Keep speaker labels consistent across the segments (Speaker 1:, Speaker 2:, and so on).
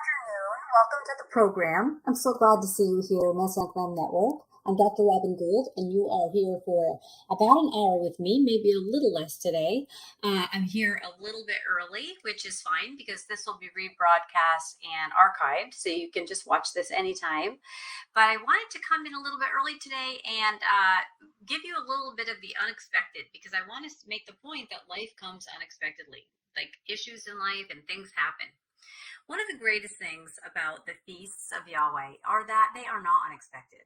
Speaker 1: afternoon. Welcome to the program. I'm so glad to see you here in SFM Network. I'm Dr. Robin Gould, and you are here for about an hour with me, maybe a little less today. I'm here a little bit early, which is fine because this will be rebroadcast and archived, so you can just watch this anytime. But I wanted to come in a little bit early today and give you a little bit of the unexpected because I want to make the point that life comes unexpectedly. Like issues in life and things happen. One of the greatest things about the feasts of Yahweh are that they are not unexpected.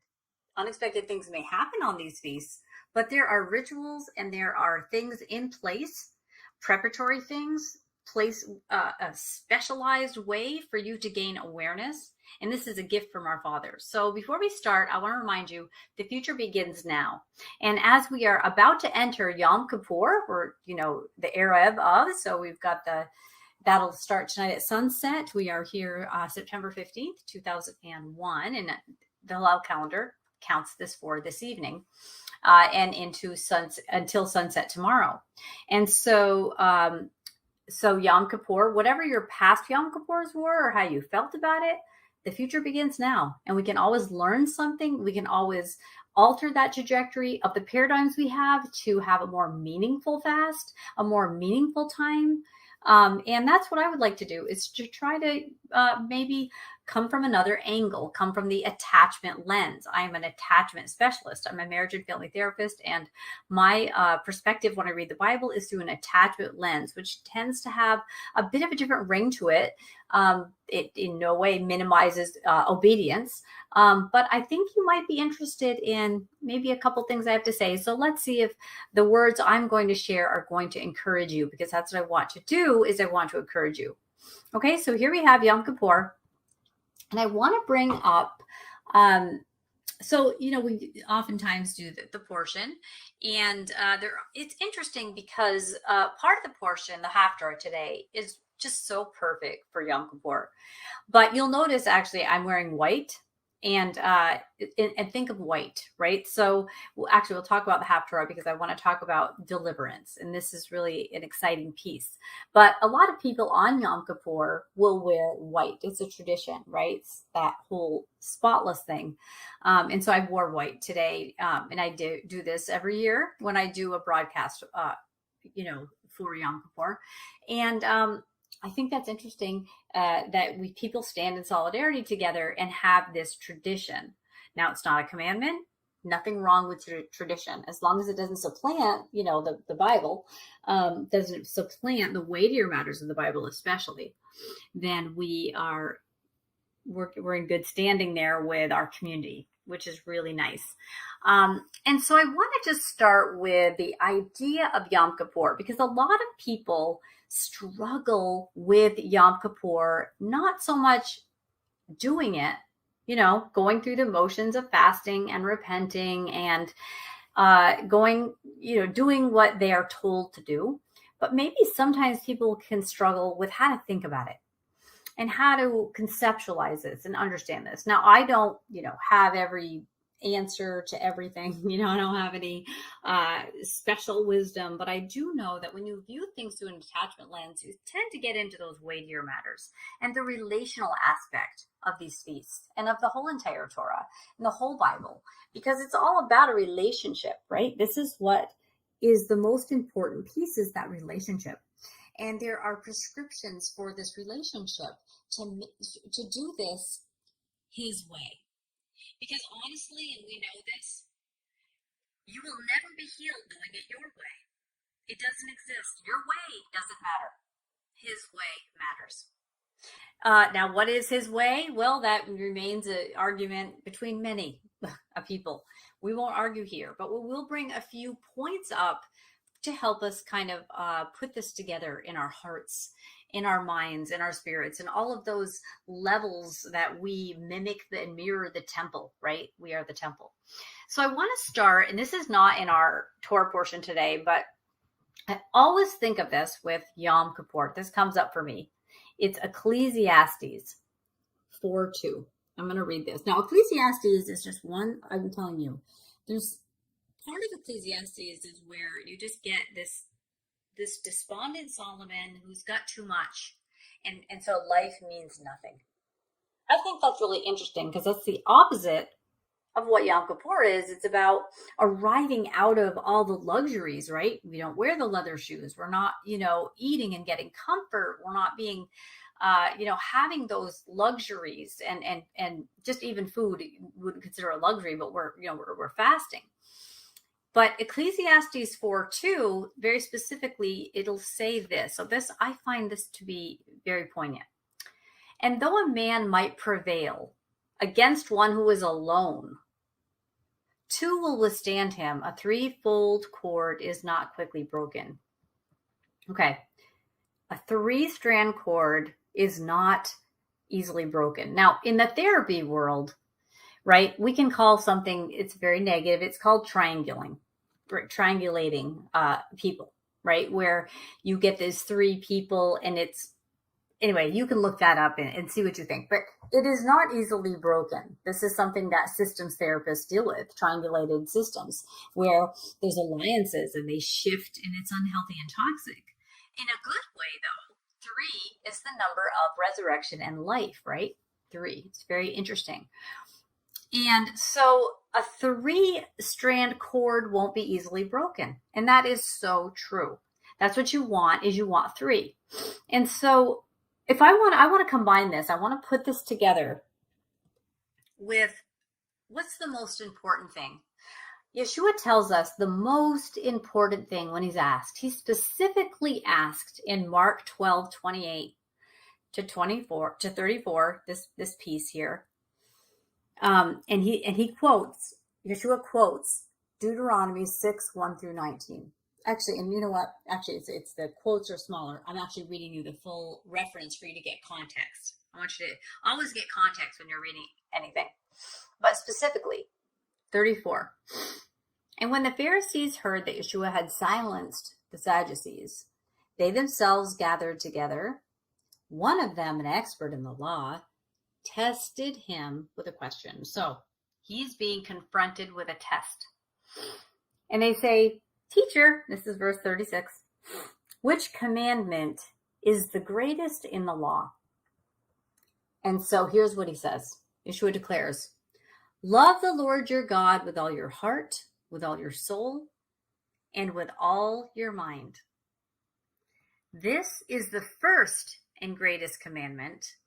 Speaker 1: Unexpected things may happen on these feasts, but there are rituals and there are things in place, preparatory things, place a specialized way for you to gain awareness. And this is a gift from our Father. So before we start, I want to remind you the future begins now. And as we are about to enter Yom Kippur, or the Erev of, so we've got that'll start tonight at sunset. We are here September 15th, 2001, and the Halal calendar counts this for this evening and until sunset tomorrow. And so Yom Kippur, whatever your past Yom Kippurs were or how you felt about it, the future begins now. And we can always learn something. We can always alter that trajectory of the paradigms we have to have a more meaningful fast, a more meaningful time. And that's what I would like to do, is to try to maybe come from another angle, come from the attachment lens. I am an attachment specialist. I'm a marriage and family therapist, and my perspective when I read the Bible is through an attachment lens, which tends to have a bit of a different ring to it. It in no way minimizes obedience, but I think you might be interested in maybe a couple things I have to say. So let's see if the words I'm going to share are going to encourage you, because that's what I want to do, is I want to encourage you. Okay, so here we have Yom Kippur, and I want to bring up, we oftentimes do the portion, and it's interesting because part of the portion, the haftarah today, is just so perfect for Yom Kippur. But you'll notice, actually, I'm wearing white, and think of white, right? So we'll talk about the haftarah because I want to talk about deliverance, and this is really an exciting piece. But a lot of people on Yom Kippur will wear white. It's a tradition, right? It's that whole spotless thing. And so I wore white today, and I do this every year when I do a broadcast, for Yom Kippur. And I think that's interesting that people stand in solidarity together and have this tradition. Now, it's not a commandment. Nothing wrong with tradition, as long as it doesn't supplant, the Bible, doesn't supplant the weightier matters of the Bible, especially. Then we're in good standing there with our community, which is really nice. And so I want to just start with the idea of Yom Kippur, because a lot of people struggle with Yom Kippur, not so much doing it, going through the motions of fasting and repenting and doing what they are told to do. But maybe sometimes people can struggle with how to think about it and how to conceptualize this and understand this. Now, I don't, have every answer to everything. I don't have any special wisdom, but I do know that when you view things through an attachment lens, you tend to get into those weightier matters and the relational aspect of these feasts and of the whole entire Torah and the whole Bible, because it's all about a relationship, right? This is what is the most important piece, is that relationship. And there are prescriptions for this relationship to do this His way. Because honestly, and we know this, you will never be healed doing it your way. It doesn't exist. Your way doesn't matter. His way matters. Now, what is His way? Well, that remains an argument between many people. We won't argue here, but we will bring a few points up to help us kind of put this together in our hearts, in our minds, in our spirits, and all of those levels that we mimic and mirror the temple, right? We are the temple. So I want to start, and this is not in our Torah portion today, but I always think of this with Yom Kippur. This comes up for me. It's Ecclesiastes 4:2. I'm going to read this. Now, Ecclesiastes is just one, I'm telling you, there's part of Ecclesiastes is where you just get this despondent Solomon who's got too much, and so life means nothing. I think that's really interesting because that's the opposite of what Yom Kippur is. It's about arriving out of all the luxuries, right? We don't wear the leather shoes. We're not, eating and getting comfort. We're not being, having those luxuries and just even food wouldn't consider a luxury, but we're fasting. But Ecclesiastes 4:2, very specifically, it'll say this. So I find this to be very poignant. And though a man might prevail against one who is alone, two will withstand him. A threefold cord is not quickly broken. Okay. A three-strand cord is not easily broken. Now, in the therapy world, right, we can call something, it's very negative. It's called triangulating people, right? Where you get these three people and anyway, you can look that up and see what you think. But it is not easily broken. This is something that systems therapists deal with, triangulated systems, where there's alliances and they shift and it's unhealthy and toxic. In a good way, though, 3 is the number of resurrection and life, right? 3. It's very interesting. And so a 3-strand cord won't be easily broken. And that is so true. That's what you want, is you want 3. And so if I want to combine this, I want to put this together with what's the most important thing. Yeshua tells us the most important thing when he's asked. He specifically asked in Mark 12:28 to 24 to 34, this piece here. And Yeshua quotes Deuteronomy 6:1 through 19. Actually, and you know what? Actually, it's the quotes are smaller. I'm actually reading you the full reference for you to get context. I want you to always get context when you're reading anything. But specifically, 34. And when the Pharisees heard that Yeshua had silenced the Sadducees, they themselves gathered together. One of them, an expert in the law, tested him with a question. So he's being confronted with a test. And they say, "Teacher," this is verse 36, "which commandment is the greatest in the law?" And so here's what he says. Yeshua declares, "Love the Lord your God with all your heart, with all your soul, and with all your mind. This is the first and greatest commandment,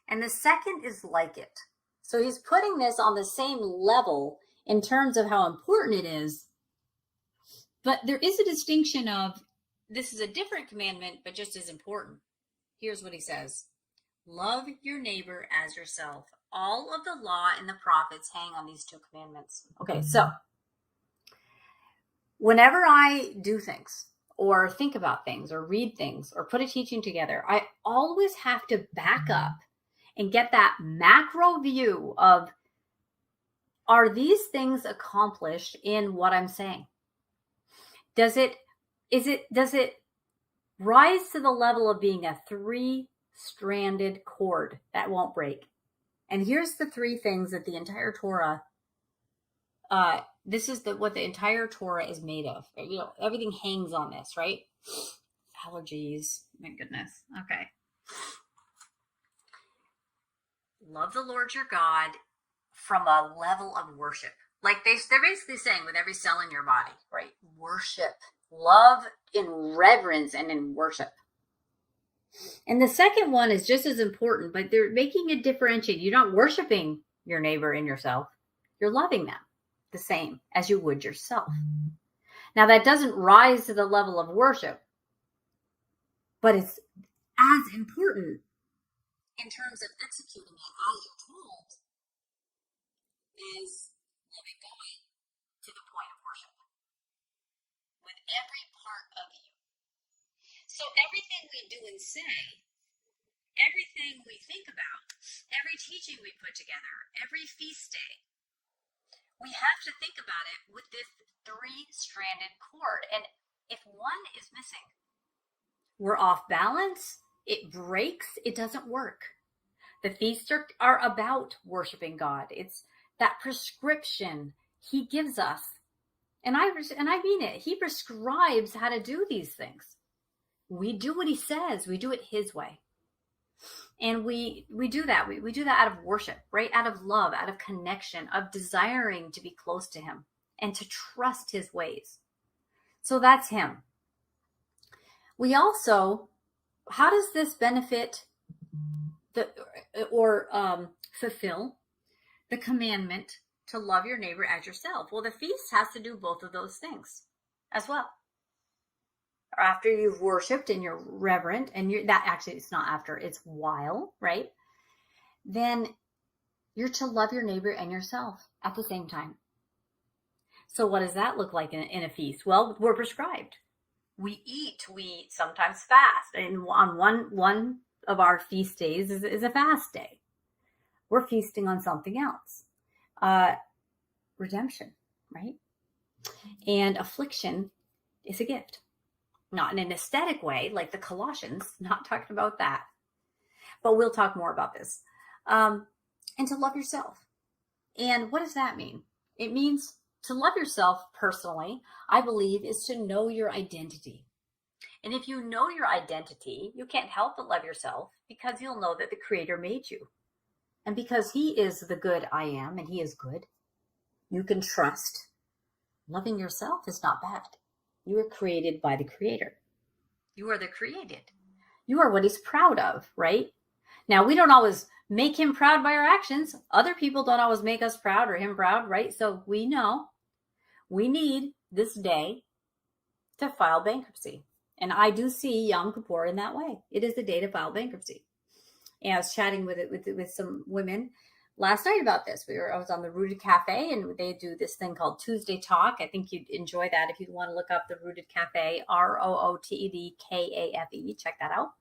Speaker 1: and the second is like it." So he's putting this on the same level in terms of how important it is. But there is a distinction of this is a different commandment, but just as important. Here's what he says. Love your neighbor as yourself. All of the law and the prophets hang on these 2 commandments. Okay, so whenever I do things or think about things or read things or put a teaching together, I always have to back up and get that macro view of, are these things accomplished in what I'm saying? Does it rise to the level of being a 3-stranded cord that won't break? And here's the 3 things that the entire Torah, this is what the entire Torah is made of. Everything hangs on this, right? Allergies, my goodness. Okay. Love the Lord your God from a level of worship. Like they're basically saying with every cell in your body, right? Worship, love in reverence and in worship. And the second one is just as important, but they're making a differentiation. You're not worshiping your neighbor and yourself. You're loving them the same as you would yourself. Now that doesn't rise to the level of worship, but it's as important in terms of executing it as you're told is loving God to the point of worship with every part of you. So everything we do and say, everything we think about, every teaching we put together, every feast day, we have to think about it with this 3-stranded cord. And if one is missing, we're off balance, it breaks, it doesn't work. The feasts are about worshiping God. It's that prescription he gives us. And I mean it. He prescribes how to do these things. We do what he says. We do it his way. And we do that. We do that out of worship, right? Out of love, out of connection, of desiring to be close to him and to trust his ways. So that's him. We also, how does this benefit fulfill the commandment to love your neighbor as yourself? Well, the feast has to do both of those things as well. After you've worshipped and you're reverent, and that actually, it's not after, it's while, right? Then you're to love your neighbor and yourself at the same time. So what does that look like in a feast? Well, we're prescribed. We sometimes fast. And on one of our feast days is a fast day. We're feasting on something else. Redemption, right? And affliction is a gift. Not in an aesthetic way, like the Colossians, not talking about that. But we'll talk more about this. And to love yourself. And what does that mean? It means to love yourself personally, I believe, is to know your identity. And if you know your identity, you can't help but love yourself, because you'll know that the Creator made you. And because he is the good I am, and he is good, you can trust. Loving yourself is not bad. You were created by the Creator. You are the created. You are what he's proud of, right? Now, we don't always make him proud by our actions. Other people don't always make us proud or him proud, right? So we know we need this day to file bankruptcy. And I do see Yom Kippur in that way. It is the day to file bankruptcy. And I was chatting with some women last night about this. I was on the Rooted Cafe, and they do this thing called Tuesday Talk. I think you'd enjoy that if you want to look up the Rooted Cafe, ROOTED KAFE. Check that out.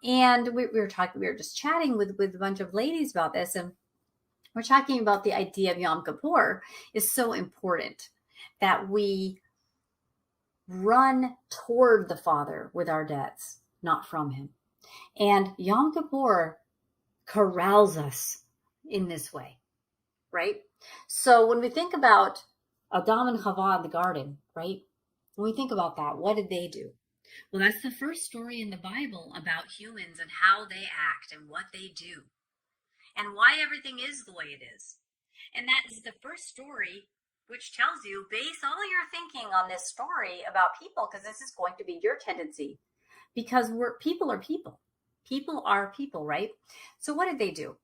Speaker 1: And we were just chatting with a bunch of ladies about this, and we're talking about the idea of Yom Kippur is so important, that we run toward the Father with our debts, not from him. And Yom Kippur corrals us in this way, right? So when we think about Adam and Chava in the garden, right? When we think about that, what did they do? Well, that's the first story in the Bible about humans and how they act and what they do and why everything is the way it is. And that is the first story which tells you, base all your thinking on this story about people, because this is going to be your tendency, because people are people. People are people, right? So what did they do?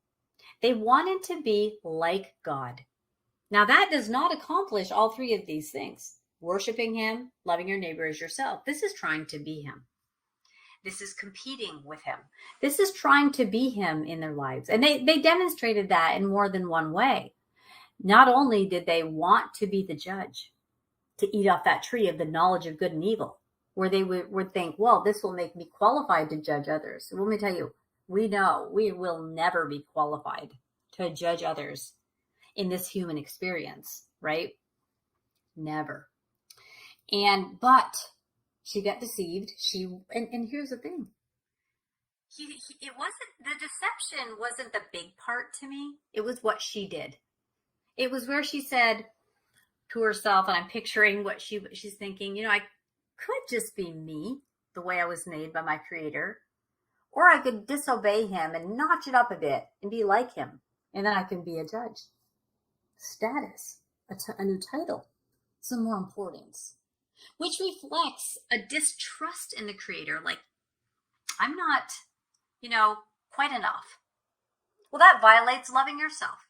Speaker 1: They wanted to be like God. Now that does not accomplish all three of these things. Worshiping him, loving your neighbor as yourself. This is trying to be him. This is competing with him. This is trying to be him in their lives. And they demonstrated that in more than one way. Not only did they want to be the judge, to eat off that tree of the knowledge of good and evil, where they would think, well, this will make me qualified to judge others. Let me tell you, we know we will never be qualified to judge others in this human experience, right? Never. But she got deceived. And here's the thing. The deception wasn't the big part to me. It was what she did. It was where she said to herself, and I'm picturing what she's thinking, I could just be me, the way I was made by my Creator, or I could disobey him and notch it up a bit and be like him, and then I can be a judge. Status, a new title, some more importance, which reflects a distrust in the Creator, like, I'm not, quite enough. Well, that violates loving yourself.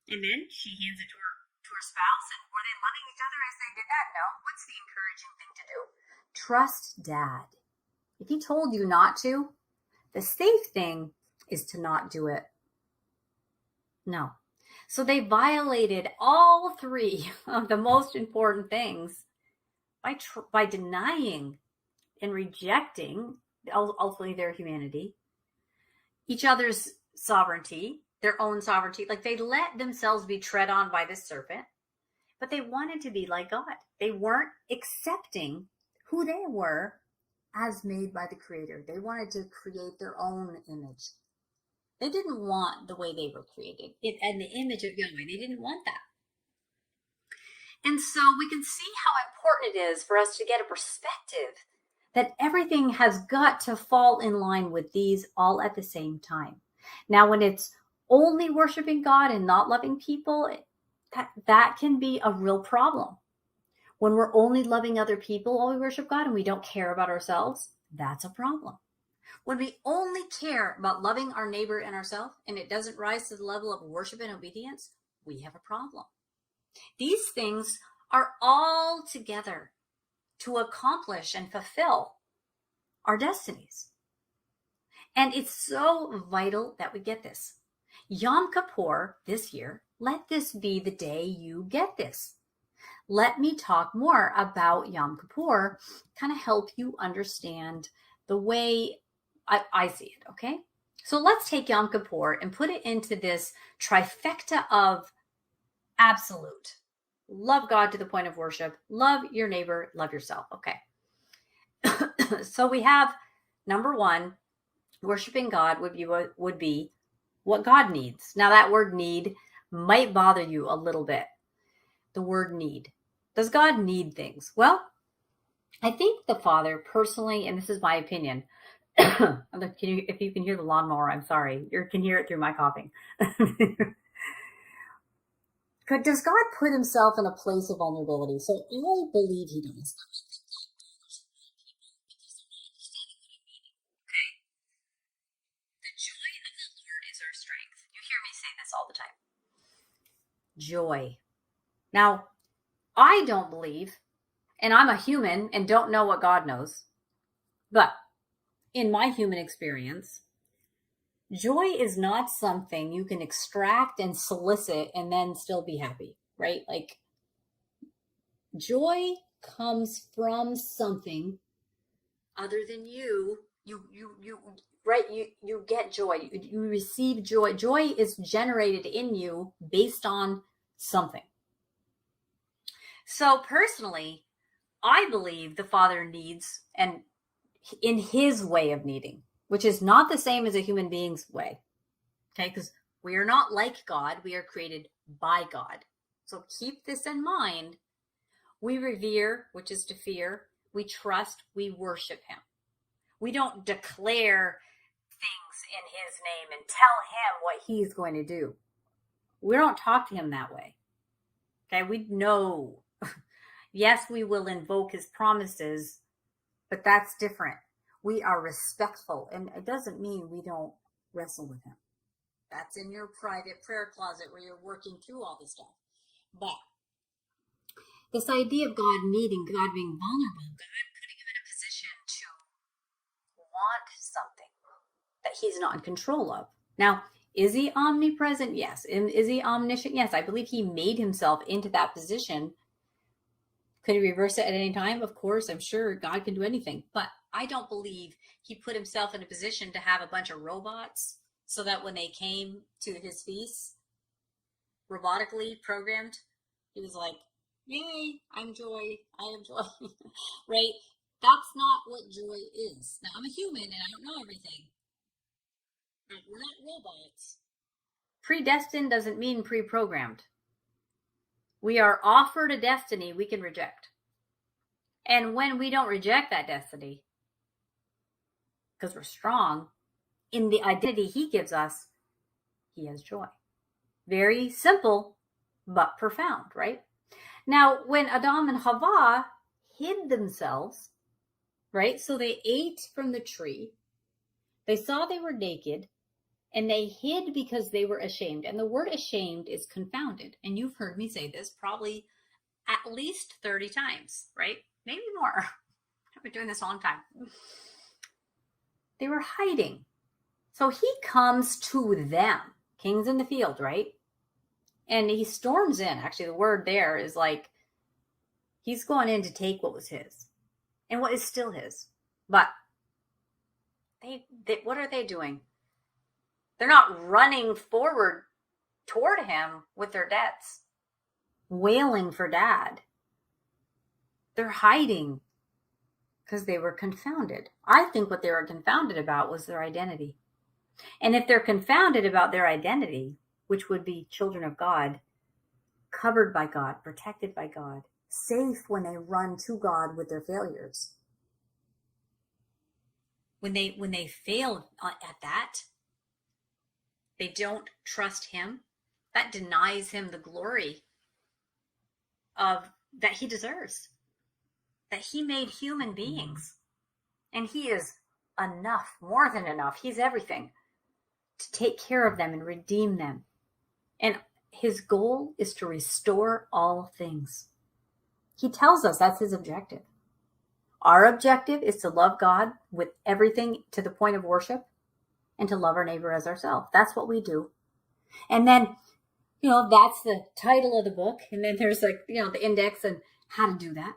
Speaker 1: And then she hands it to her spouse, and were they loving each other as they did that? No. What's the encouraging thing to do? Trust Dad. If he told you not to, the safe thing is to not do it. No. So they violated all three of the most important things by denying and rejecting ultimately their humanity, each other's sovereignty, their own sovereignty. Like, they let themselves be tread on by the serpent, but they wanted to be like God. They weren't accepting who they were as made by the Creator. They wanted to create their own image. They didn't want the way they were created and the image of Yahweh. They didn't want that. And so we can see how important it is for us to get a perspective that everything has got to fall in line with these all at the same time. Now, when it's only worshiping God and not loving people, that can be a real problem. When we're only loving other people while we worship God and we don't care about ourselves, that's a problem. When we only care about loving our neighbor and ourselves and it doesn't rise to the level of worship and obedience, we have a problem. These things are all together to accomplish and fulfill our destinies. And it's so vital that we get this. Yom Kippur this year, let this be the day you get this. Let me talk more about Yom Kippur, kind of help you understand the way I see it, okay? So let's take Yom Kippur and put it into this trifecta of absolute. Love God to the point of worship, love your neighbor, love yourself, okay? So we have number one, worshiping God would be what God needs. Now that word need might bother you a little bit. The word need. Does God need things? Well, I think the Father personally, and this is my opinion, if you can hear the lawnmower, I'm sorry. You can hear it through my coughing. Does God put himself in a place of vulnerability? So I believe he does. The joy of the Lord is our strength. You hear me say this all the time. Joy. Now, I don't believe, and I'm a human and don't know what God knows, but in my human experience, joy is not something you can extract and solicit and then still be happy, right? Like, joy comes from something other than you. Right? You get joy. You receive joy. Joy is generated in you based on something. So personally, I believe the Father needs, and in his way of needing, which is not the same as a human being's way. Okay, because we are not like God. We are created by God. So keep this in mind. We revere, which is to fear. We trust. We worship him. We don't declare things in his name and tell him what he's going to do. We don't talk to him that way. Okay, we know. Yes, we will invoke his promises, but that's different. We are respectful, and it doesn't mean we don't wrestle with him. That's in your private prayer closet where you're working through all this stuff. But this idea of God needing, God being vulnerable, God putting him in a position to want something that he's not in control of. Now, is he omnipresent? Yes. And is he omniscient? Yes. I believe he made himself into that position. Could he reverse it at any time? Of course, I'm sure God can do anything. But I don't believe he put himself in a position to have a bunch of robots so that when they came to his feast, robotically programmed, he was like, yay, I'm joy, I am joy, right? That's not what joy is. Now, I'm a human and I don't know everything. But we're not robots. Predestined doesn't mean pre-programmed. We are offered a destiny we can reject. And when we don't reject that destiny, because we're strong, in the identity he gives us, he has joy. Very simple, but profound, right? Now, when Adam and Hava hid themselves, right? So they ate from the tree. They saw they were naked, and they hid because they were ashamed. And the word ashamed is confounded. And you've heard me say this probably at least 30 times, right? Maybe more. I've been doing this a long time. They were hiding. So he comes to them, kings in the field, right? And he storms in. Actually, the word there is like he's going in to take what was his and what is still his. But what are they doing? They're not running forward toward him with their debts, wailing for dad. They're hiding because they were confounded. I think what they were confounded about was their identity. And if they're confounded about their identity, which would be children of God, covered by God, protected by God, safe when they run to God with their failures, when they fail at that, they don't trust him. That denies him the glory of that he deserves. That he made human beings. And he is enough, more than enough. He's everything to take care of them and redeem them. And his goal is to restore all things. He tells us that's his objective. Our objective is to love God with everything to the point of worship and to love our neighbor as ourselves. That's what we do. And then, that's the title of the book. And then there's the index and how to do that.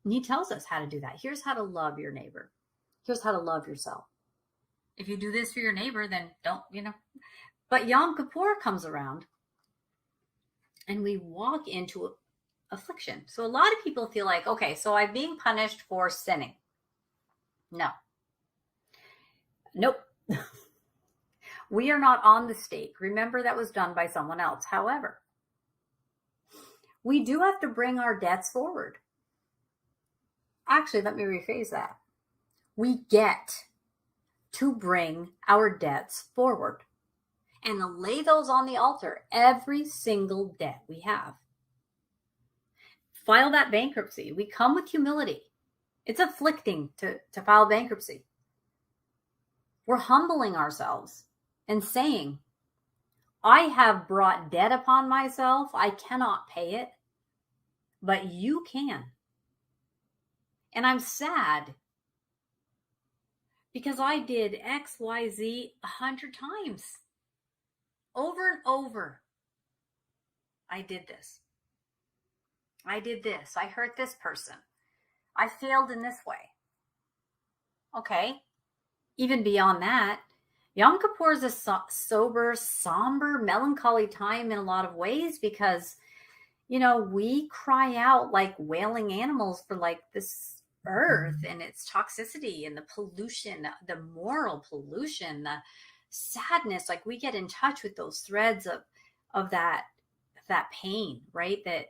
Speaker 1: And he tells us how to do that. Here's how to love your neighbor. Here's how to love yourself. If you do this for your neighbor, then don't. But Yom Kippur comes around and we walk into affliction. So a lot of people feel like, okay, so I'm being punished for sinning. No. Nope. We are not on the stake. Remember, that was done by someone else. However, we do have to bring our debts forward. Actually, let me rephrase that. We get to bring our debts forward and lay those on the altar, every single debt we have. File that bankruptcy. We come with humility. It's afflicting to file bankruptcy. We're humbling ourselves and saying, I have brought debt upon myself. I cannot pay it, but you can. And I'm sad because I did X, Y, Z 100 times. Over and over. I did this. I did this. I hurt this person. I failed in this way. Okay. Even beyond that, Yom Kippur is a sober, somber, melancholy time in a lot of ways because, we cry out like wailing animals for like this earth and its toxicity and the pollution, the moral pollution, the sadness. Like we get in touch with those threads of that pain, right? That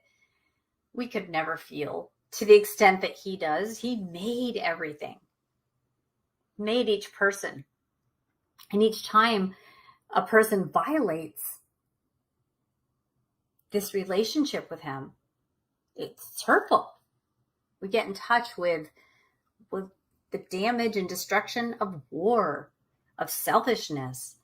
Speaker 1: we could never feel to the extent that he does. He made everything, made each person. And each time a person violates this relationship with him, it's hurtful. We get in touch with the damage and destruction of war, of selfishness,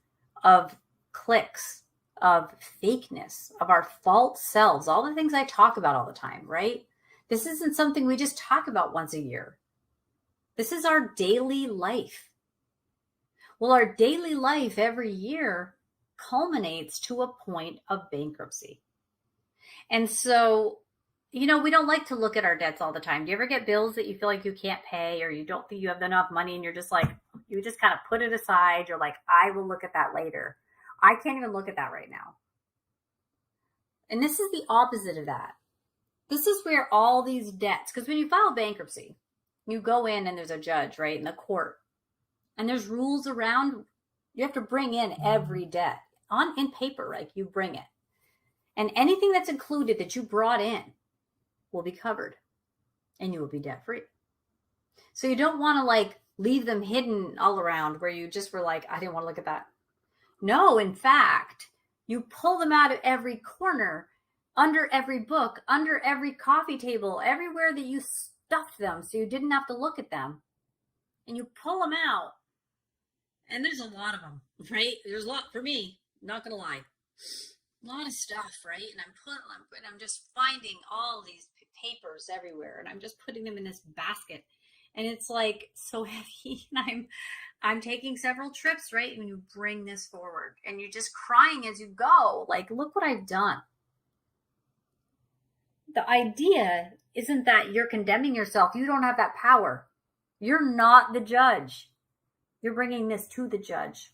Speaker 1: of cliques, of fakeness, of our false selves, all the things I talk about all the time, right? This isn't something we just talk about once a year. This is our daily life. Well, our daily life every year culminates to a point of bankruptcy. And so, we don't like to look at our debts all the time. Do you ever get bills that you feel like you can't pay or you don't think you have enough money and you're just like, you just kind of put it aside. You're like, I will look at that later. I can't even look at that right now. And this is the opposite of that. This is where all these debts, because when you file bankruptcy, you go in and there's a judge, right, in the court. And there's rules around, you have to bring in every debt in paper, like you bring it. And anything that's included that you brought in will be covered and you will be debt free. So you don't want to leave them hidden all around where you just were like, I didn't want to look at that. No, in fact, you pull them out of every corner, under every book, under every coffee table, everywhere that you stuffed them so you didn't have to look at them. And you pull them out. And there's a lot of them, right? There's a lot for me, not going to lie. A lot of stuff, right? And I'm just finding all these papers everywhere and I'm just putting them in this basket. And it's like so heavy. And I'm taking several trips, right? When you bring this forward and you're just crying as you go, like, look what I've done. The idea isn't that you're condemning yourself. You don't have that power. You're not the judge. You're bringing this to the judge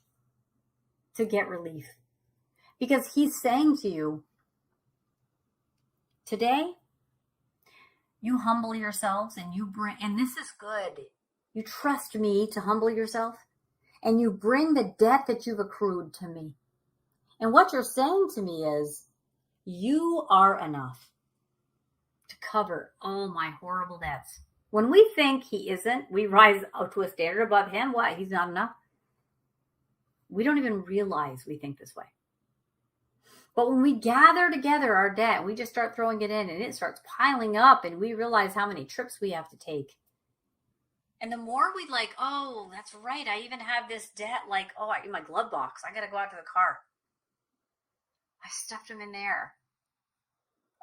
Speaker 1: to get relief. Because he's saying to you, today, you humble yourselves and and this is good. You trust me to humble yourself and you bring the debt that you've accrued to me. And what you're saying to me is, you are enough to cover all my horrible debts. When we think he isn't, we rise up to a standard above him. What? He's not enough. We don't even realize we think this way. But when we gather together our debt, we just start throwing it in and it starts piling up and we realize how many trips we have to take. And the more we like, oh, that's right, I even have this debt, like, oh, in my glove box, I got to go out to the car. I stuffed them in there.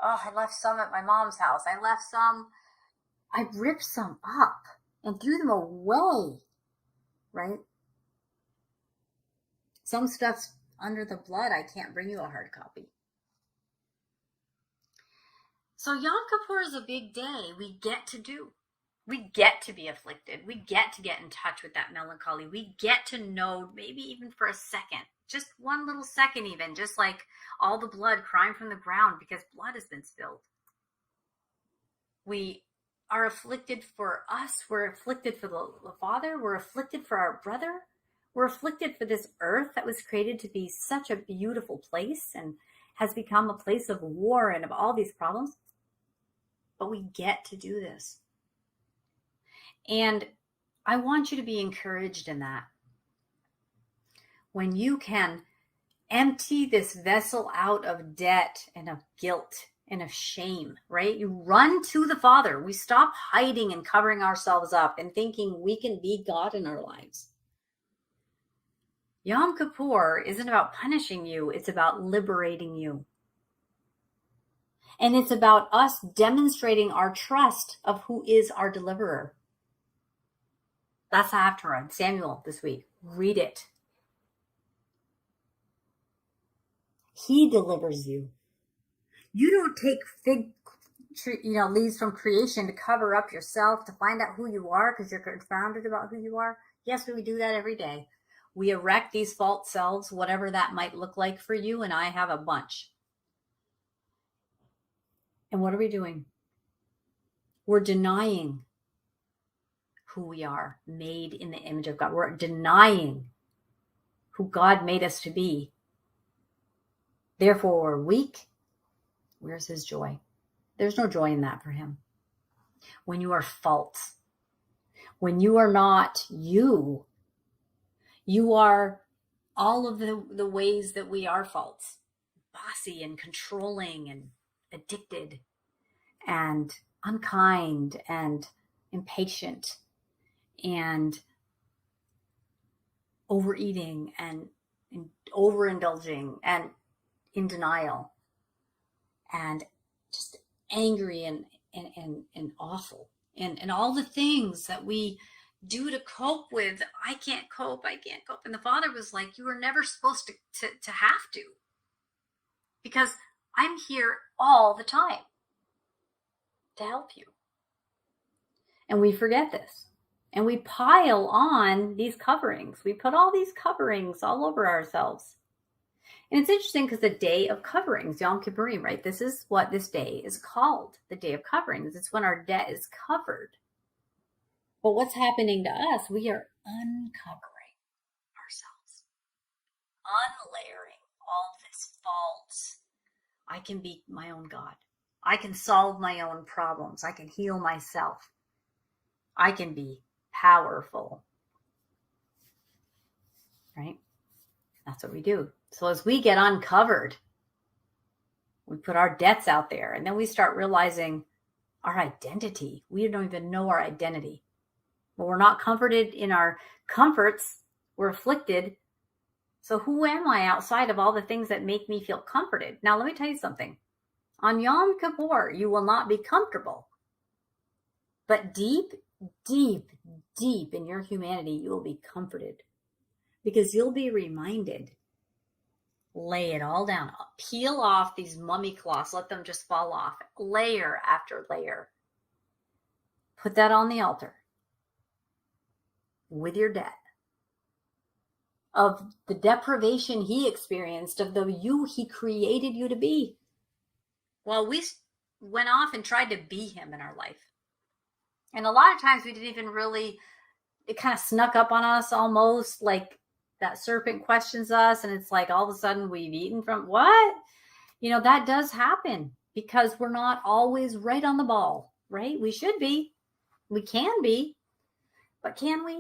Speaker 1: Oh, I left some at my mom's house. I ripped some up and threw them away, right? Some stuff's under the blood. I can't bring you a hard copy. So Yom Kippur is a big day. We get to be afflicted. We get to get in touch with that melancholy. We get to know, maybe even for a second, just one little second even, just like all the blood crying from the ground because blood has been spilled. We are afflicted for us. We're afflicted for the Father. We're afflicted for our brother. We're afflicted for this earth that was created to be such a beautiful place and has become a place of war and of all these problems. But we get to do this. And I want you to be encouraged in that. When you can empty this vessel out of debt and of guilt and of shame, right? You run to the Father. We stop hiding and covering ourselves up and thinking we can be God in our lives. Yom Kippur isn't about punishing you. It's about liberating you. And it's about us demonstrating our trust of who is our deliverer. That's the Haftarah, Samuel, this week. Read it. He delivers you. You don't take fig leaves from creation to cover up yourself, to find out who you are because you're confounded about who you are. Yes, we do that every day. We erect these false selves, whatever that might look like for you, and I have a bunch. And what are we doing? We're denying who we are, made in the image of God. We're denying who God made us to be. Therefore, we're weak. Where's his joy? There's no joy in that for him. When you are false, when you are not you, you are all of the ways that we are false, bossy and controlling and addicted and unkind and impatient and overeating and overindulging and in denial and just angry and awful and all the things that we do to cope with. I can't cope. And the Father was like, you were never supposed to have to, because I'm here all the time to help you. And we forget this. And we pile on these coverings. We put all these coverings all over ourselves. And it's interesting because the day of coverings, Yom Kippurim, right? This is what this day is called, the day of coverings. It's when our debt is covered. But what's happening to us? We are uncovering ourselves, unlayering all this faults. I can be my own God. I can solve my own problems. I can heal myself. I can be powerful. Right? That's what we do. So as we get uncovered, we put our debts out there, and then we start realizing our identity. We don't even know our identity. But we're not comforted in our comforts. We're afflicted. So who am I outside of all the things that make me feel comforted? Now, let me tell you something. On Yom Kippur, you will not be comfortable. But deep, deep, deep in your humanity, you will be comforted. Because you'll be reminded. Lay it all down. Peel off these mummy cloths. Let them just fall off. Layer after layer. Put that on the altar. With your debt. Of the deprivation he experienced. Of the you he created you to be. Well, we went off and tried to be him in our life. And a lot of times we didn't even really, it kind of snuck up on us almost, like that serpent questions us and it's like all of a sudden we've eaten from what? That does happen because we're not always right on the ball, right? We should be. We can be, but can we?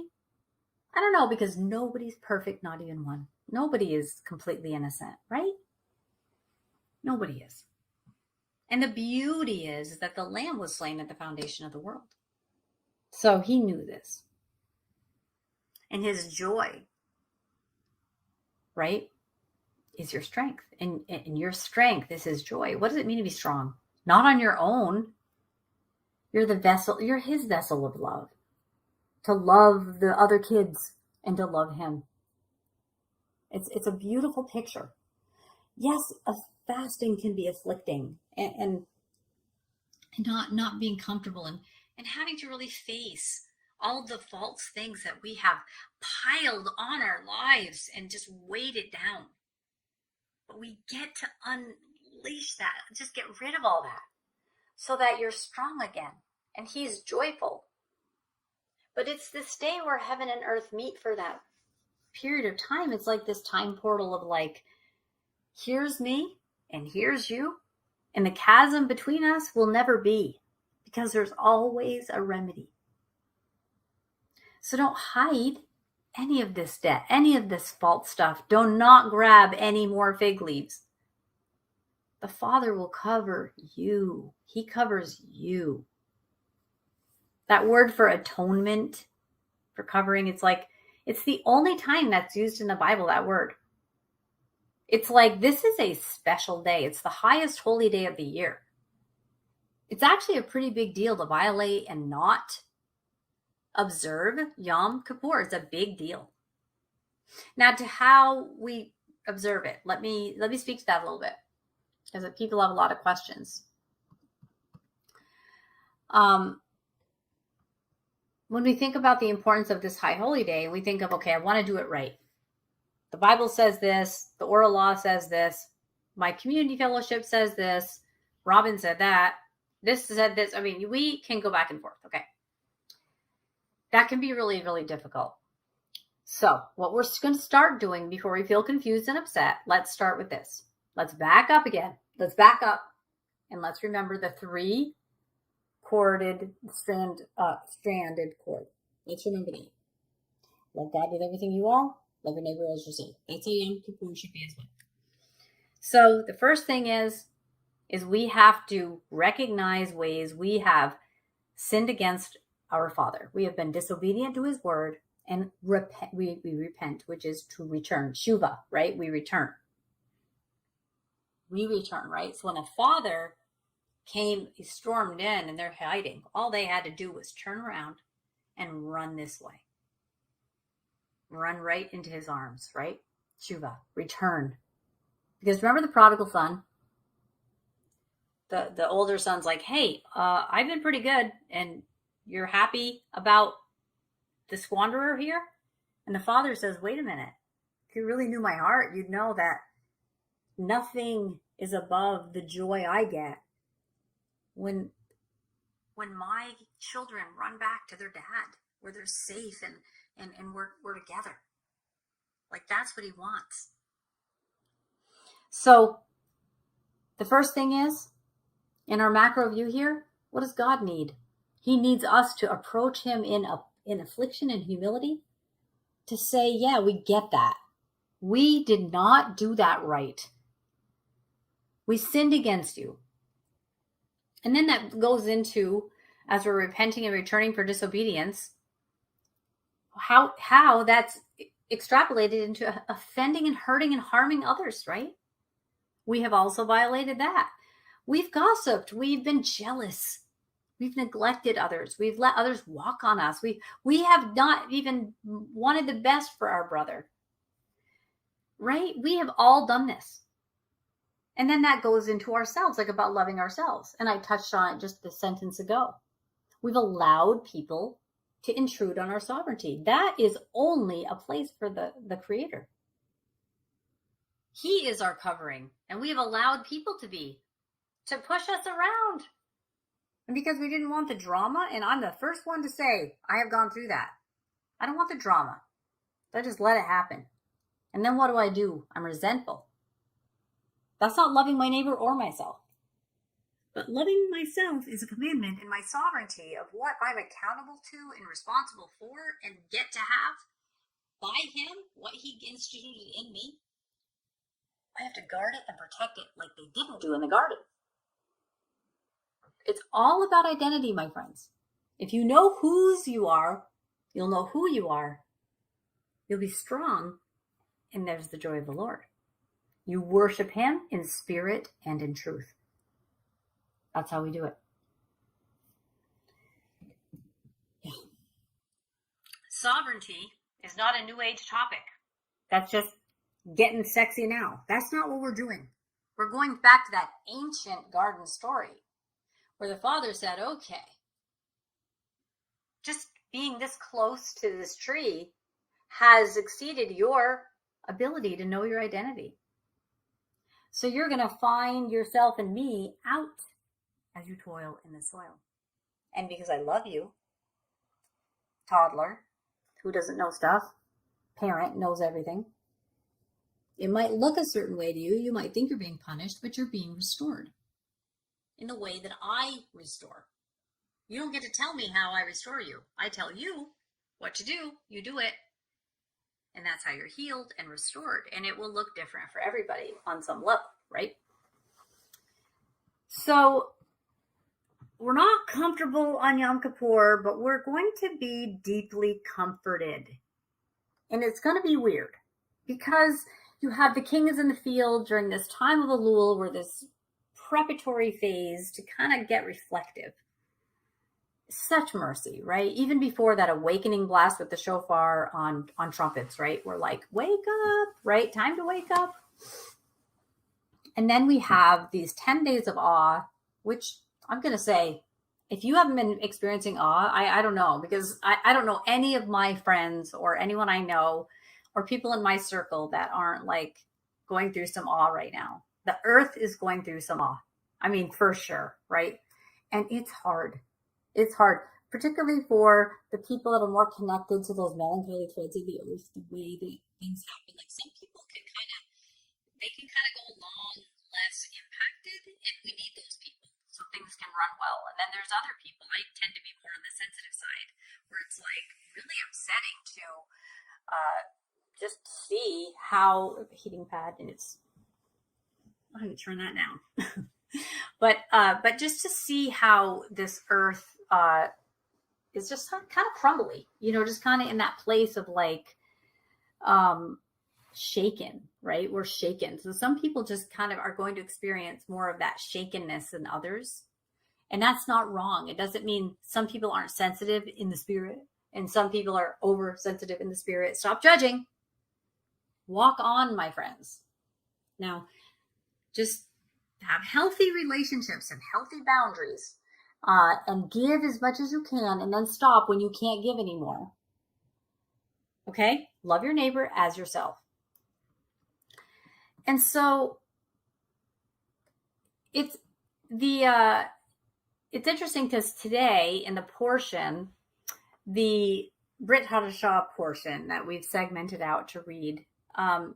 Speaker 1: I don't know, because nobody's perfect, not even one. Nobody is completely innocent, right? Nobody is. And the beauty is that the Lamb was slain at the foundation of the world. So he knew this. And his joy, right, is your strength. And your strength is his joy. What does it mean to be strong? Not on your own. You're the vessel, you're his vessel of love. To love the other kids and to love him. It's a beautiful picture. Yes, fasting can be afflicting and not being comfortable and having to really face all the false things that we have piled on our lives and just weighed it down. But we get to unleash that, just get rid of all that so that you're strong again and he's joyful. But it's this day where heaven and earth meet for that period of time. It's like this time portal of like, here's me and here's you. And the chasm between us will never be, because there's always a remedy. So don't hide any of this debt, any of this false stuff. Do not grab any more fig leaves. The Father will cover you. He covers you. That word for atonement, for covering, it's the only time that's used in the Bible, that word. It's like, this is a special day. It's the highest holy day of the year. It's actually a pretty big deal to violate and not observe Yom Kippur. It's a big deal. Now, to how we observe it, let me speak to that a little bit, because people have a lot of questions. When we think about the importance of this high holy day, we think of, okay, I want to do it right. The Bible says this, the oral law says this, my community fellowship says this, Robin said that, this said this. I mean, we can go back and forth, okay? That can be really, really difficult. So what we're going to start doing before we feel confused and upset, let's start with this. Let's back up again. Let's back up and let's remember the 3 corded stranded cord. Let's remember that. Love God with everything you are. Love your neighbor as yourself. That's how Yom Kippur should be as well. So the first thing is we have to recognize ways we have sinned against our Father. We have been disobedient to his word, and we repent, which is to return. Shuva, right? We return. We return, right? So when a father came, he stormed in and they're hiding, all they had to do was turn around and run this way. Run right into his arms, right? Shuva, return. Because remember the prodigal son? The older son's like, hey, I've been pretty good, and you're happy about the squanderer here? And the father says, wait a minute. If you really knew my heart, you'd know that nothing is above the joy I get when my children run back to their dad, where they're safe and we're together. Like, that's what he wants. So the first thing is, in our macro view here, what does God need? He needs us to approach him in affliction and humility, to say, yeah, we get that. We did not do that right. We sinned against you. And then that goes into, as we're repenting and returning for disobedience, how that's extrapolated into offending and hurting and harming others, right? We have also violated that. We've gossiped. We've been jealous. We've neglected others. We've let others walk on us. We have not even wanted the best for our brother, right? We have all done this. And then that goes into ourselves, like about loving ourselves. And I touched on it just a sentence ago. We've allowed people to intrude on our sovereignty. That is only a place for the Creator. He is our covering, and we have allowed people to push us around. And because we didn't want the drama, and I'm the first one to say, I have gone through that. I don't want the drama. I just let it happen. And then what do? I'm resentful. That's not loving my neighbor or myself. But loving myself is a commandment, and my sovereignty of what I'm accountable to and responsible for and get to have by him, what he instituted in me, I have to guard it and protect it like they didn't do in the garden. It's all about identity, my friends. If you know whose you are, you'll know who you are. You'll be strong, and there's the joy of the Lord. You worship him in spirit and in truth. That's how we do it. Yeah. Sovereignty is not a new age topic. That's just getting sexy now. That's not what we're doing. We're going back to that ancient garden story where the father said, okay, just being this close to this tree has exceeded your ability to know your identity. So you're going to find yourself and me out as you toil in the soil. And because I love you, toddler who doesn't know stuff, parent knows everything. It might look a certain way to you. You might think you're being punished, but you're being restored in the way that I restore. You don't get to tell me how I restore you. I tell you what to do. You do it. And that's how you're healed and restored. And it will look different for everybody on some level, right? So we're not comfortable on Yom Kippur, but we're going to be deeply comforted. And it's going to be weird because you have the king is in the field during this time of Elul, where this preparatory phase to kind of get reflective. Such mercy, right? Even before that awakening blast with the shofar on trumpets, right? We're like, wake up, right? Time to wake up. And then we have these 10 days of awe, which I'm going to say, if you haven't been experiencing awe, I don't know, because I don't know any of my friends or anyone I know or people in my circle that aren't like going through some awe right now. The earth is going through some awe. I mean, for sure, right? And it's hard. It's hard, particularly for the people that are more connected to those melancholy threads of the earth, the way that things happen. Like some people can kind of go along less impacted, and we need those people so things can run well. And then there's other people, I tend to be more on the sensitive side, where it's like really upsetting to just see how heating pad, and it's, I'm going to turn that down. But just to see how this earth is just kind of crumbly, just kind of in that place of like shaken, right? We're shaken. So some people just kind of are going to experience more of that shakenness than others. And that's not wrong. It doesn't mean some people aren't sensitive in the spirit and some people are oversensitive in the spirit. Stop judging. Walk on, my friends. Now, just have healthy relationships and healthy boundaries, and give as much as you can, and then stop when you can't give anymore. Okay? Love your neighbor as yourself. And so it's interesting because today in the portion, the Brit Hadashah portion that we've segmented out to read,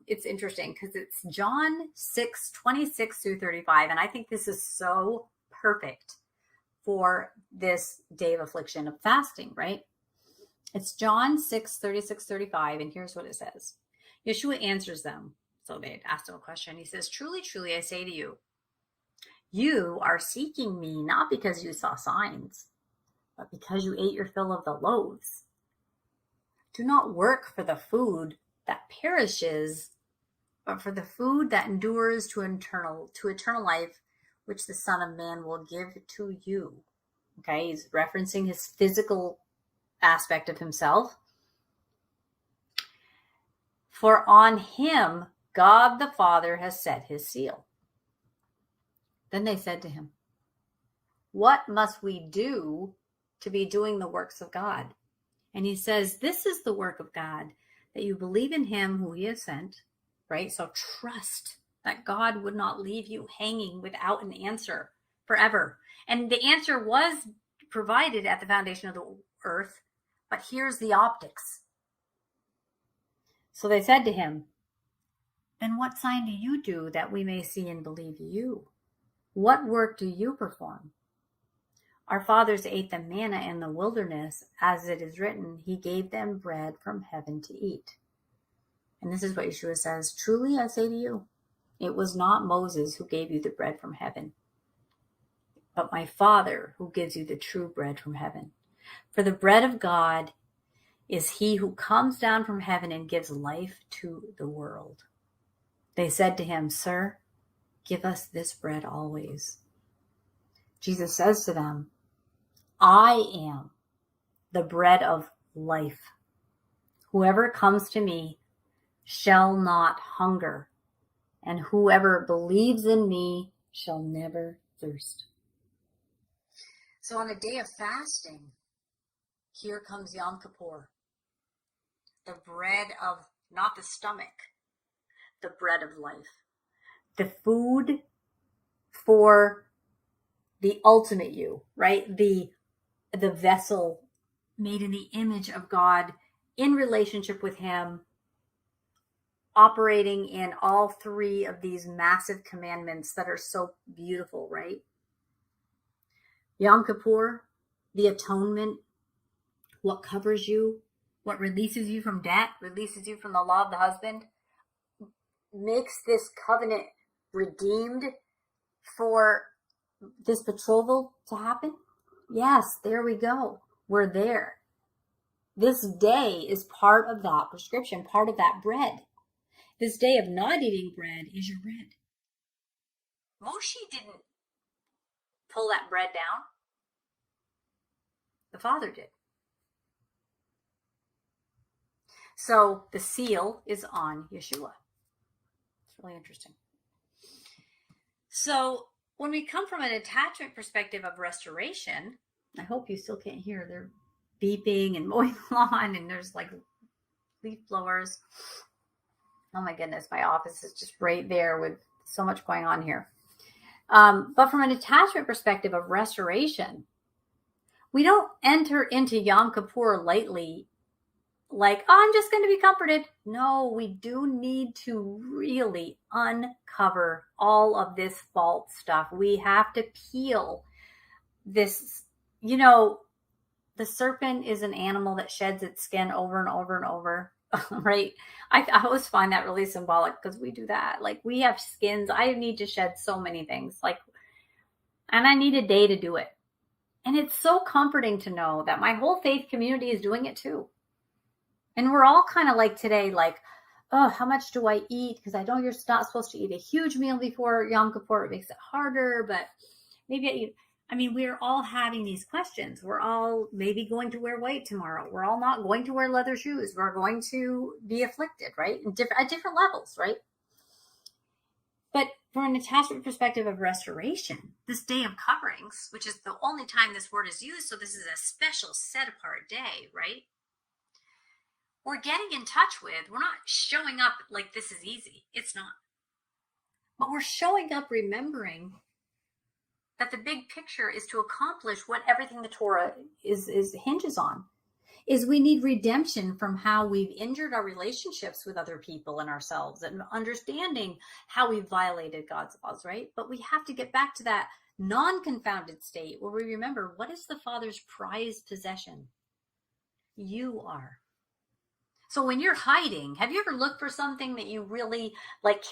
Speaker 1: it's interesting because it's John 6:26 through 35. And I think this is so perfect for this day of affliction of fasting, right? It's John 6:36-35. And here's what it says. Yeshua answers them. So they had asked him a question. He says, truly, truly, I say to you, you are seeking me not because you saw signs, but because you ate your fill of the loaves. Do not work for the food that perishes, but for the food that endures to eternal life, which the Son of Man will give to you. Okay, he's referencing his physical aspect of himself. For on him, God the Father has set his seal. Then they said to him, what must we do to be doing the works of God? And he says, this is the work of God, that you believe in him who he has sent, right? So trust that God would not leave you hanging without an answer forever. And the answer was provided at the foundation of the earth, but here's the optics. So they said to him, then what sign do you do that we may see and believe you? What work do you perform? Our fathers ate the manna in the wilderness, as it is written, he gave them bread from heaven to eat. And this is what Yeshua says, truly I say to you, it was not Moses who gave you the bread from heaven, but my Father who gives you the true bread from heaven. For the bread of God is he who comes down from heaven and gives life to the world. They said to him, Sir, give us this bread always. Jesus says to them, I am the bread of life. Whoever comes to me shall not hunger, and whoever believes in me shall never thirst. So on a day of fasting, here comes Yom Kippur, the bread of, not the stomach, the bread of life, the food for the ultimate you, right? The vessel made in the image of God, in relationship with him, operating in all three of these massive commandments that are so beautiful, right? Yom Kippur, the atonement, what covers you, what releases you from debt, releases you from the law of the husband, makes this covenant redeemed for this betrothal to happen. Yes, there we go. We're there. This day is part of that prescription, part of that bread. This day of not eating bread is your bread. Moshe didn't pull that bread down. The Father did. So the seal is on Yeshua. It's really interesting. So when we come from an attachment perspective of restoration, I hope you still can't hear. They're beeping and mowing the lawn, and there's like leaf blowers. Oh my goodness, my office is just right there with so much going on here. But from an attachment perspective of restoration, we don't enter into Yom Kippur lightly, like, oh, I'm just going to be comforted. No, we do need to really uncover all of this false stuff. We have to peel this, the serpent is an animal that sheds its skin over and over and over, right? I always find that really symbolic because we do that. Like, we have skins. I need to shed so many things, and I need a day to do it. And it's so comforting to know that my whole faith community is doing it too. And we're all kind of like today, like, oh, how much do I eat? Because I know you're not supposed to eat a huge meal before Yom Kippur. It makes it harder, but maybe I eat. I mean, we're all having these questions. We're all maybe going to wear white tomorrow. We're all not going to wear leather shoes. We're going to be afflicted, right? At different levels, right? But from an attachment perspective of restoration, this day of coverings, which is the only time this word is used, so this is a special set apart day, right? We're getting in touch with, we're not showing up like this is easy. It's not. But we're showing up remembering that the big picture is to accomplish what everything the Torah is hinges on, is we need redemption from how we've injured our relationships with other people and ourselves, and understanding how we've violated God's laws, right? But we have to get back to that non-confounded state where we remember, what is the Father's prized possession? You are. So when you're hiding, have you ever looked for something that you really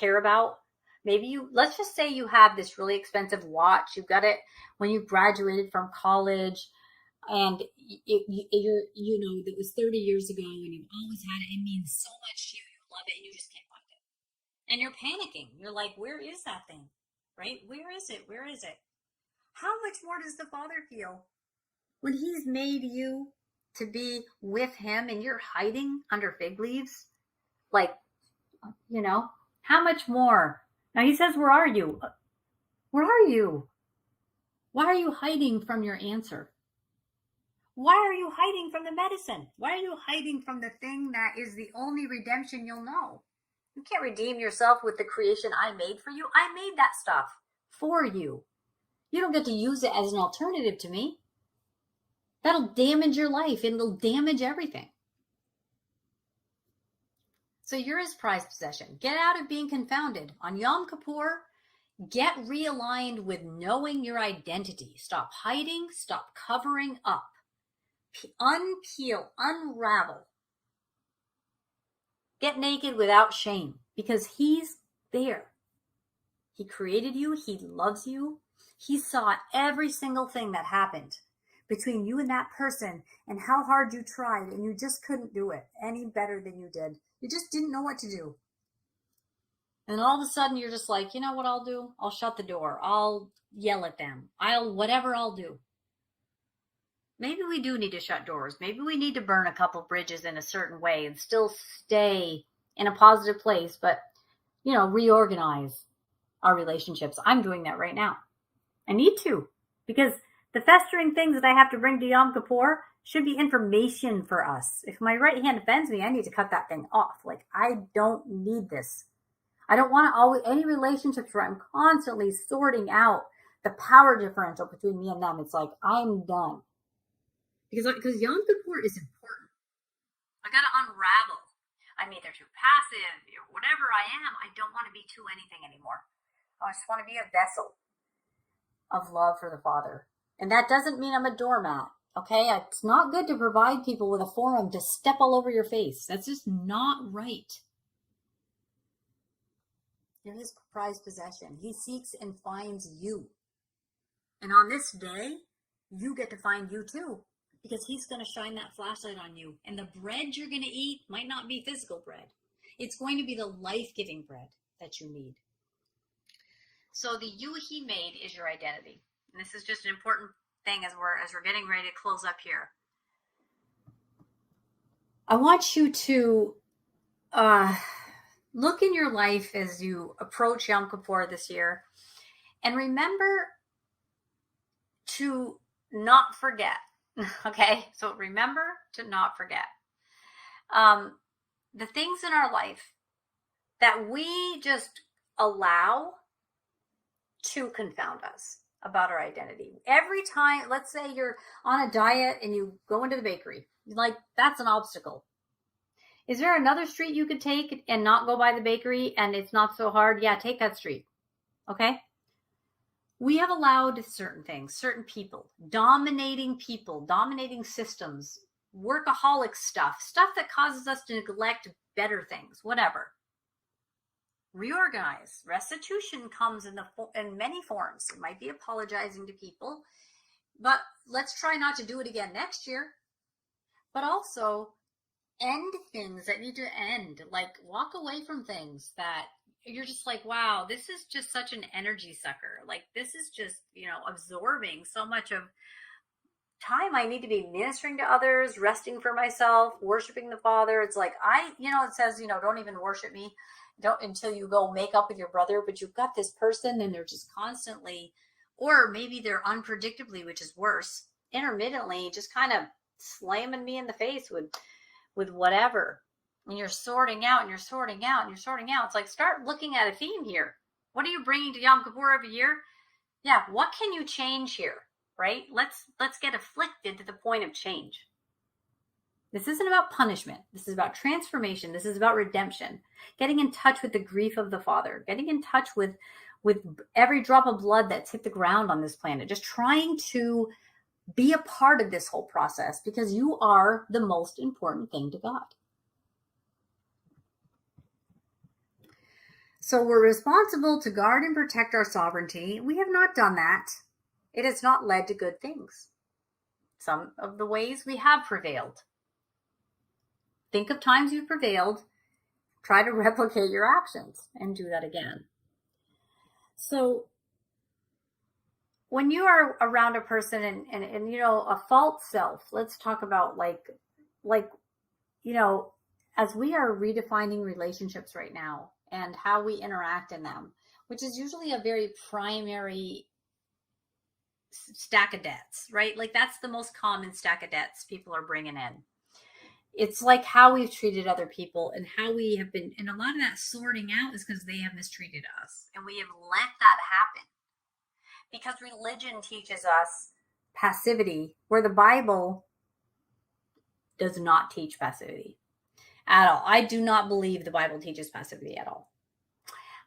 Speaker 1: care about? Maybe let's just say you have this really expensive watch. You got it when you graduated from college, and it was 30 years ago, and you've always had it. It means so much to you. You love it, and you just can't find it. And you're panicking. You're like, where is that thing? Right? Where is it? Where is it? How much more does the Father feel when he's made you to be with him and you're hiding under fig leaves? How much more? Now he says, where are you? Where are you? Why are you hiding from your answer? Why are you hiding from the medicine? Why are you hiding from the thing that is the only redemption you'll know? You can't redeem yourself with the creation I made for you. I made that stuff for you. You don't get to use it as an alternative to me. That'll damage your life. It'll damage everything. So you're his prized possession. Get out of being confounded. On Yom Kippur, Get realigned with knowing your identity. Stop hiding. Stop covering up. Unpeel, unravel. Get naked without shame because he's there. He created you. He loves you. He saw every single thing that happened between you and that person and how hard you tried, and you just couldn't do it any better than you did. You just didn't know what to do. And all of a sudden you're just like, you know what I'll do? I'll shut the door. I'll yell at them. Whatever I'll do. Maybe we do need to shut doors. Maybe we need to burn a couple bridges in a certain way and still stay in a positive place, but, reorganize our relationships. I'm doing that right now. I need to, because the festering things that I have to bring to Yom Kippur should be information for us. If my right hand offends me, I need to cut that thing off. Like, I don't need this. I don't want to always, any relationships where I'm constantly sorting out the power differential between me and them. It's like, I'm done. Because Yom Kippur is important. I got to unravel. I'm either too passive or whatever I am. I don't want to be too anything anymore. I just want to be a vessel of love for the Father. And that doesn't mean I'm a doormat. Okay? It's not good to provide people with a forum to step all over your face. That's just not right. You're his prized possession. He seeks and finds you. And on this day, you get to find you too. Because he's going to shine that flashlight on you. And the bread you're going to eat might not be physical bread. It's going to be the life-giving bread that you need. So the you he made is your identity. And this is just an important thing as we're getting ready to close up here. I want you to look in your life as you approach Yom Kippur this year and remember to not forget. Okay, so remember to not forget the things in our life that we just allow to confound us about our identity. Every time, let's say you're on a diet and you go into the bakery, like that's an obstacle. Is there another street you could take and not go by the bakery and it's not so hard? Yeah, take that street. Okay? We have allowed certain things, certain people, dominating systems, workaholic stuff that causes us to neglect better things, whatever. Reorganize. Restitution comes in many forms. It might be apologizing to people, but let's try not to do it again next year. But also end things that need to end, like walk away from things that you're just like, wow, this is just such an energy sucker. Like this is just, absorbing so much of time I need to be ministering to others, resting for myself, worshiping the Father. It's like, it says, don't even worship me. Don't until you go make up with your brother, but you've got this person and they're just constantly, or maybe they're unpredictably, which is worse, intermittently just kind of slamming me in the face with whatever. And you're sorting out and you're sorting out and you're sorting out. It's like, start looking at a theme here. What are you bringing to Yom Kippur every year? Yeah, what can you change here, right? Let's get afflicted to the point of change. This isn't about punishment. This is about transformation. This is about redemption. Getting in touch with the grief of the Father. Getting in touch with every drop of blood that's hit the ground on this planet. Just trying to be a part of this whole process because you are the most important thing to God. So we're responsible to guard and protect our sovereignty. We have not done that. It has not led to good things. Some of the ways we have prevailed. Think of times you've prevailed. Try to replicate your actions and do that again. So when you are around a person and a false self, let's talk about as we are redefining relationships right now and how we interact in them, which is usually a very primary stack of debts, right? Like that's the most common stack of debts people are bringing in. It's like how we've treated other people and how we have been, and a lot of that sorting out is because they have mistreated us. And we have let that happen. Because religion teaches us passivity, where the Bible does not teach passivity at all. I do not believe the Bible teaches passivity at all.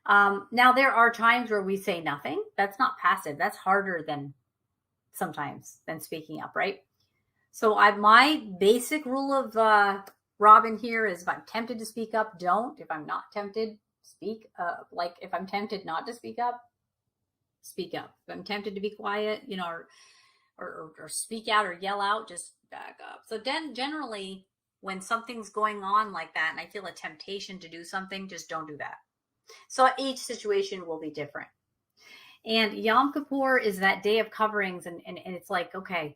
Speaker 1: Now, there are times where we say nothing. That's not passive. That's harder than sometimes than speaking up, right? So my basic rule of Robin here is if I'm tempted to speak up, don't. If I'm not tempted, speak. Like if I'm tempted not to speak up, speak up. If I'm tempted to be quiet, or speak out or yell out, just back up. So then generally when something's going on like that and I feel a temptation to do something, just don't do that. So each situation will be different. And Yom Kippur is that day of coverings, and it's like, okay,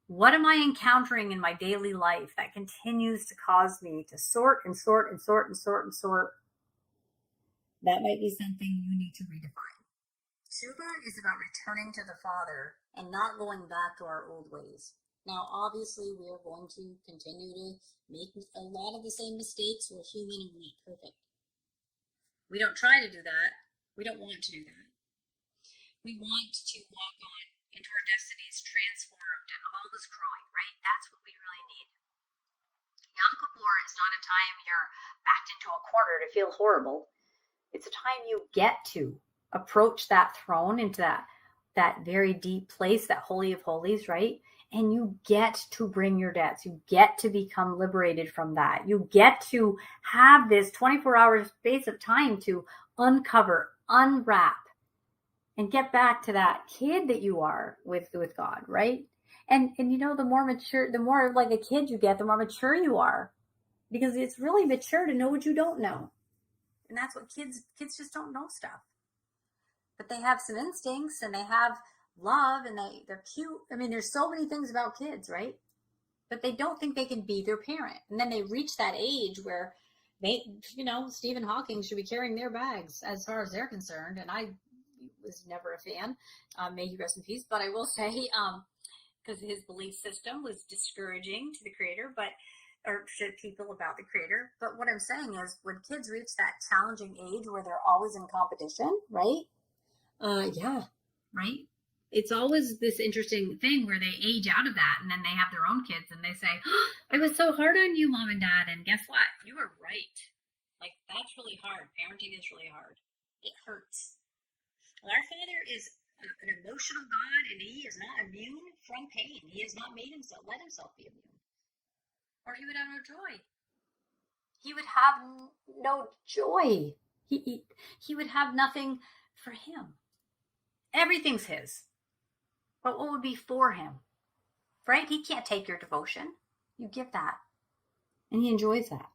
Speaker 1: what am I encountering in my daily life that continues to cause me to sort and sort and sort and sort and sort? That might be something you need to redefine. Tshuva is about returning to the Father and not going back to our old ways. Now, obviously, we are going to continue to make a lot of the same mistakes. We're human and we're not perfect. We don't try to do that. We don't want to do that. We want to walk on into our destinies transformed and all is growing, right? That's what we really need. Yom Kippur is not a time you're backed into a corner to feel horrible. It's a time you get to approach that throne, into that very deep place, that Holy of Holies, right? And you get to bring your debts. You get to become liberated from that. You get to have this 24-hour space of time to uncover, unwrap, and get back to that kid that you are with God, right? And the more mature, the more like a kid you get, the more mature you are, because it's really mature to know what you don't know. And that's what kids just don't know stuff. But they have some instincts and they have love and they're cute. I mean, there's so many things about kids, right? But they don't think they can be their parent. And then they reach that age where they, Stephen Hawking should be carrying their bags as far as they're concerned. And I was never a fan. May he rest in peace. But I will say, because his belief system was discouraging to the creator, or to people about the creator. But what I'm saying is when kids reach that challenging age where they're always in competition, right? Yeah, right? It's always this interesting thing where they age out of that and then they have their own kids and they say, oh, I was so hard on you, Mom and Dad. And guess what? You were right. Like, that's really hard. Parenting is really hard. It hurts. Well, our Father is an emotional God, and he is not immune from pain. He has not let himself be immune. Or he would have no joy. He would have no joy. He would have nothing for him. Everything's his. But what would be for him? Right? He can't take your devotion. You give that. And he enjoys that.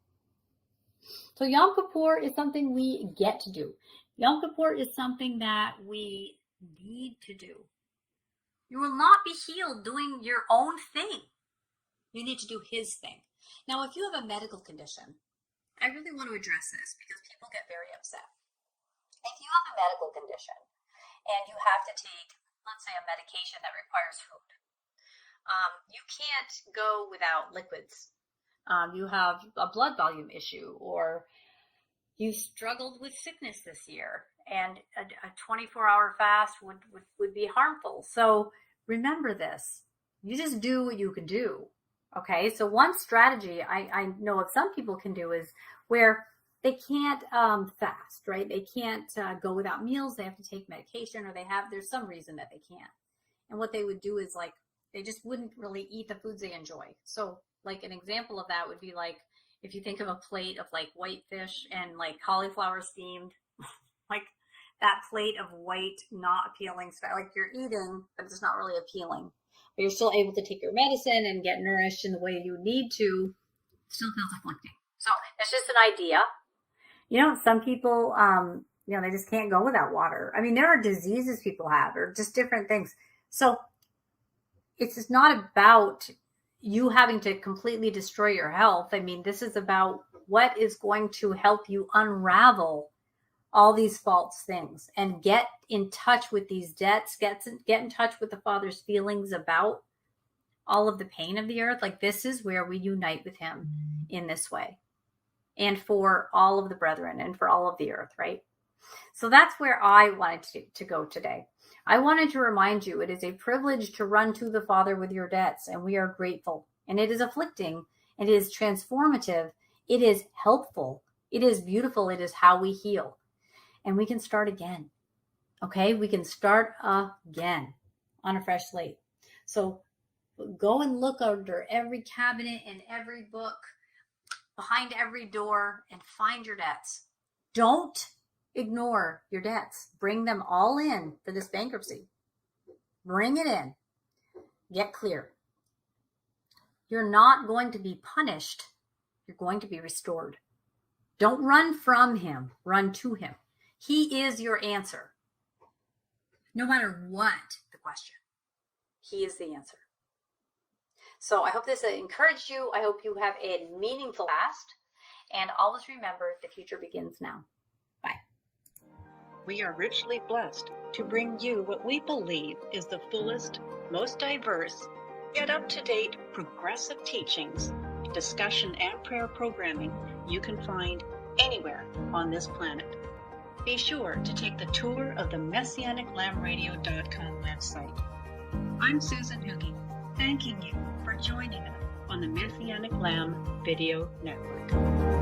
Speaker 1: So Yom Kippur is something we get to do. Yom Kippur is something that we need to do. You will not be healed doing your own thing. You need to do his thing. Now, if you have a medical condition, I really want to address this because people get very upset. If you have a medical condition and you have to take, let's say, a medication that requires food, you can't go without liquids. You have a blood volume issue, or you struggled with sickness this year, and a 24-hour fast would be harmful. So remember this. You just do what you can do. Okay, so one strategy I know of some people can do is where they can't fast, right? They can't go without meals. They have to take medication, or there's some reason that they can't. And what they would do is like, they just wouldn't really eat the foods they enjoy. So like an example of that would be like, if you think of a plate of like white fish and like cauliflower steamed, like that plate of white, not appealing stuff, like you're eating, but it's not really appealing. But you're still able to take your medicine and get nourished in the way you need to, still feels afflicting. So it's just an idea. Some people, they just can't go without water. I mean, there are diseases people have, or just different things. So it's just not about you having to completely destroy your health. I mean, this is about what is going to help you unravel all these false things and get in touch with these debts, get in touch with the Father's feelings about all of the pain of the earth. Like, this is where we unite with him in this way, and for all of the brethren and for all of the earth, right? So that's where I wanted to go today. I wanted to remind you, it is a privilege to run to the Father with your debts, and we are grateful. And it is afflicting, it is transformative, it is helpful, it is beautiful, it is how we heal. and we can start again. Okay, we can start again on a fresh slate. So go and look under every cabinet and every book, behind every door, and find your debts. Don't ignore your debts. Bring them all in for this bankruptcy. Bring it in. Get clear. You're not going to be punished. You're going to be restored. Don't run from him. Run to him. He is your answer. No matter what the question, he is the answer. So I hope this encouraged you. I hope you have a meaningful past. And always remember, the future begins now. Bye.
Speaker 2: We are richly blessed to bring you what we believe is the fullest, most diverse, yet up-to-date progressive teachings, discussion, and prayer programming you can find anywhere on this planet. Be sure to take the tour of the MessianicLambRadio.com website. I'm Susan Hoogie, thanking you for joining us on the Messianic Lamb Video Network.